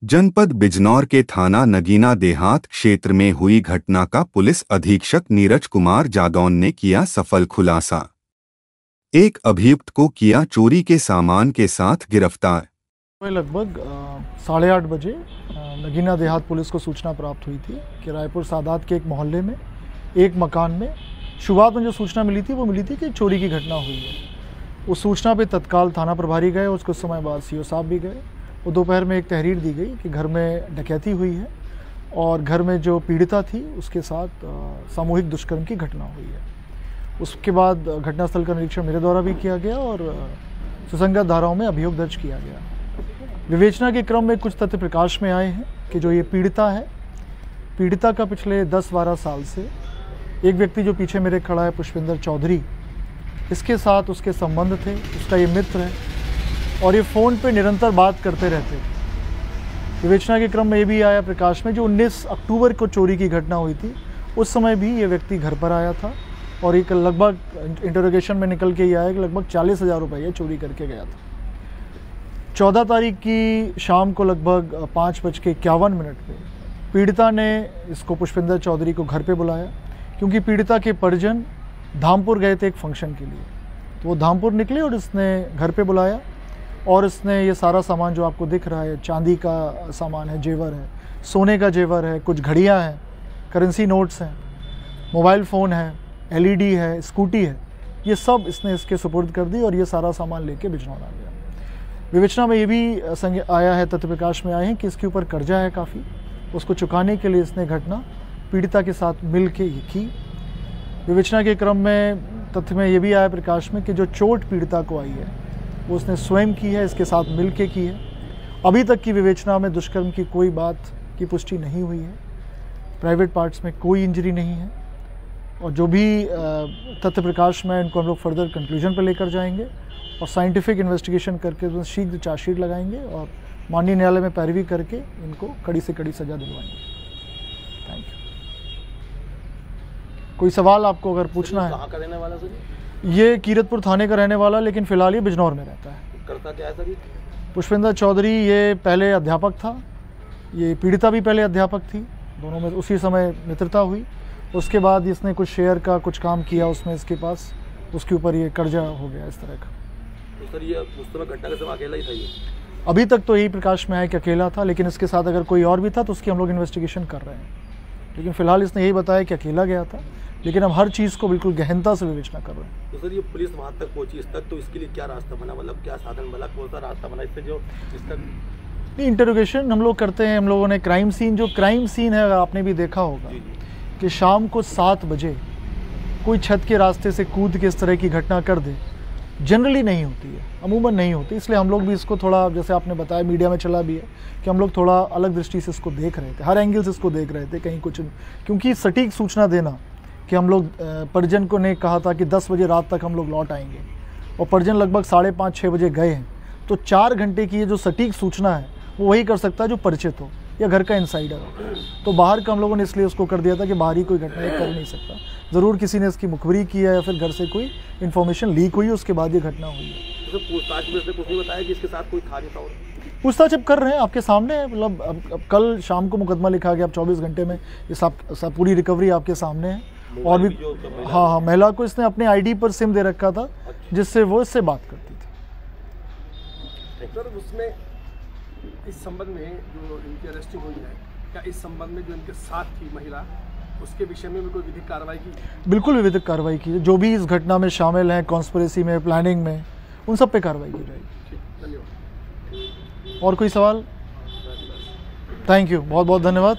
जनपद बिजनौर के थाना नगीना देहात क्षेत्र में हुई घटना का पुलिस अधीक्षक नीरज कुमार जादौन ने किया सफल खुलासा। एक अभियुक्त को किया चोरी के सामान के साथ गिरफ्तार। लगभग 8:30 बजे नगीना देहात पुलिस को सूचना प्राप्त हुई थी कि रायपुर सादात के एक मोहल्ले में एक मकान में शुरुआत में जो सूचना मिली थी वो मिली थी कि चोरी की घटना हुई है। उस सूचना पे तत्काल थाना प्रभारी गए, उसके समय बाद सीओ साहब भी गए। वो दोपहर में एक तहरीर दी गई कि घर में डकैती हुई है और घर में जो पीड़िता थी उसके साथ सामूहिक दुष्कर्म की घटना हुई है। उसके बाद घटनास्थल का निरीक्षण मेरे द्वारा भी किया गया और सुसंगत धाराओं में अभियोग दर्ज किया गया। विवेचना के क्रम में कुछ तथ्य प्रकाश में आए हैं कि जो ये पीड़िता है, पीड़िता का पिछले 10-12 साल से एक व्यक्ति जो पीछे मेरे खड़ा है पुष्पिंदर चौधरी, इसके साथ उसके संबंध थे, उसका ये मित्र है और ये फ़ोन पे निरंतर बात करते रहते थे। विवेचना के क्रम में ये भी आया प्रकाश में जो 19 अक्टूबर को चोरी की घटना हुई थी, उस समय भी ये व्यक्ति घर पर आया था और एक लगभग इंटरोगेशन में निकल के ये आया कि लगभग 40,000 रुपये ये चोरी करके गया था। 14 तारीख की शाम को लगभग 5:51 पे पीड़िता ने इसको पुष्पिंदर चौधरी को घर पे बुलाया क्योंकि पीड़िता के परिजन धामपुर गए थे एक फंक्शन के लिए। तो वो धामपुर निकले और इसने घर पे बुलाया और इसने ये सारा सामान जो आपको दिख रहा है, चांदी का सामान है, जेवर है, सोने का जेवर है, कुछ घड़ियाँ हैं, करेंसी नोट्स हैं, मोबाइल फ़ोन है, एलईडी है, स्कूटी है, ये सब इसने इसके सुपुर्द कर दी और ये सारा सामान लेके बिजनौर आ गया। विवेचना में ये भी आया है, तथ्य प्रकाश में आए हैं कि इसके ऊपर कर्जा है काफ़ी, उसको चुकाने के लिए इसने घटना पीड़िता के साथ मिल के ये की। विवेचना के क्रम में तथ्य में ये भी आया प्रकाश में कि जो चोट पीड़िता को आई है वो उसने स्वयं की है, इसके साथ मिल के की है। अभी तक की विवेचना में दुष्कर्म की कोई बात की पुष्टि नहीं हुई है, प्राइवेट पार्ट्स में कोई इंजरी नहीं है और जो भी तथ्य प्रकाश में इनको हम लोग फर्दर कंक्लूजन पर लेकर जाएंगे और साइंटिफिक इन्वेस्टिगेशन करके शीघ्र चार्जशीट लगाएंगे और माननीय न्यायालय में पैरवी करके इनको कड़ी से कड़ी सजा दिलवाएंगे। Thank you. कोई सवाल आपको अगर पूछना है? कहाँ का रहने वाला सर? ये कीरतपुर थाने का रहने वाला, लेकिन फिलहाल ये बिजनौर में रहता है। करता क्या है सर? पुष्पिंदर चौधरी ये पहले अध्यापक था, ये पीड़िता भी पहले अध्यापक थी, दोनों में उसी समय मित्रता हुई। उसके बाद इसने कुछ शेयर का कुछ काम किया उसमें इसके पास, उसके ऊपर ये कर्जा हो गया इस तरह का। तो सर ये उस समय घटना के समय अकेला ही था ये? अभी तक तो यही प्रकाश में आया कि अकेला था, लेकिन इसके साथ अगर कोई और भी था तो उसकी हम लोग इन्वेस्टिगेशन कर रहे हैं। लेकिन फिलहाल इसने यही बताया कि अकेला गया था, लेकिन हम हर चीज़ को बिल्कुल गहनता से विवेचना कर रहे हैं। तो सर ये पुलिस वहाँ तक पहुँची इस तक, तो इसके लिए क्या रास्ता बना, मतलब क्या साधन बना, कौन सा रास्ता बना इससे जो इस तक? नहीं, इंटरोगेशन हम लोग करते हैं। हम लोगों ने क्राइम सीन है, आपने भी देखा होगा कि शाम को 7 बजे कोई छत के रास्ते से कूद के इस तरह की घटना कर दे, जनरली नहीं होती है, अमूमन नहीं होती। इसलिए हम लोग भी इसको थोड़ा, जैसे आपने बताया मीडिया में चला भी है कि हम लोग थोड़ा अलग दृष्टि से इसको देख रहे थे, हर एंगल से इसको देख रहे थे, कहीं कुछ, क्योंकि सटीक सूचना देना कि हम लोग परिजन को ने कहा था कि 10 बजे रात तक हम लोग लौट आएंगे और परिजन लगभग 5:30-6 बजे गए हैं, तो 4 घंटे की ये जो सटीक सूचना है वो वही कर सकता है जो परिचित हो या घर का इंसाइडर हो। तो बाहर का हम लोगों ने इसलिए उसको कर दिया था कि बाहरी कोई घटना ये कर नहीं सकता। ज़रूर किसी ने इसकी मुखबिरी की है या फिर घर से कोई इन्फॉर्मेशन लीक हुई, उसके बाद ये घटना हुई है। तो पूछताछ में इसने कुछ नहीं बताया कि इसके साथ कोई था नहीं था? पूछताछ अब कर रहे हैं, आपके सामने है। मतलब अब कल शाम को मुकदमा लिखा गया, अब 24 घंटे में ये सब पूरी रिकवरी आपके सामने है। और भी हाँ, महिला को इसने अपने आईडी पर सिम दे रखा था जिससे वो इससे बात करती थी। सर उसमें इस संबंध में जो इनकी अरेस्टिंग हुई है, क्या इस संबंध में जो इनके साथ थी महिला, उसके विषय में भी कोई विधिक कार्रवाई की? बिल्कुल विधिक कार्रवाई की है। जो भी इस घटना में शामिल हैं, कॉन्स्पिरेसी में, प्लानिंग में, उन सब पे कार्रवाई की जाएगी। धन्यवाद। और कोई सवाल? थैंक यू, बहुत बहुत धन्यवाद।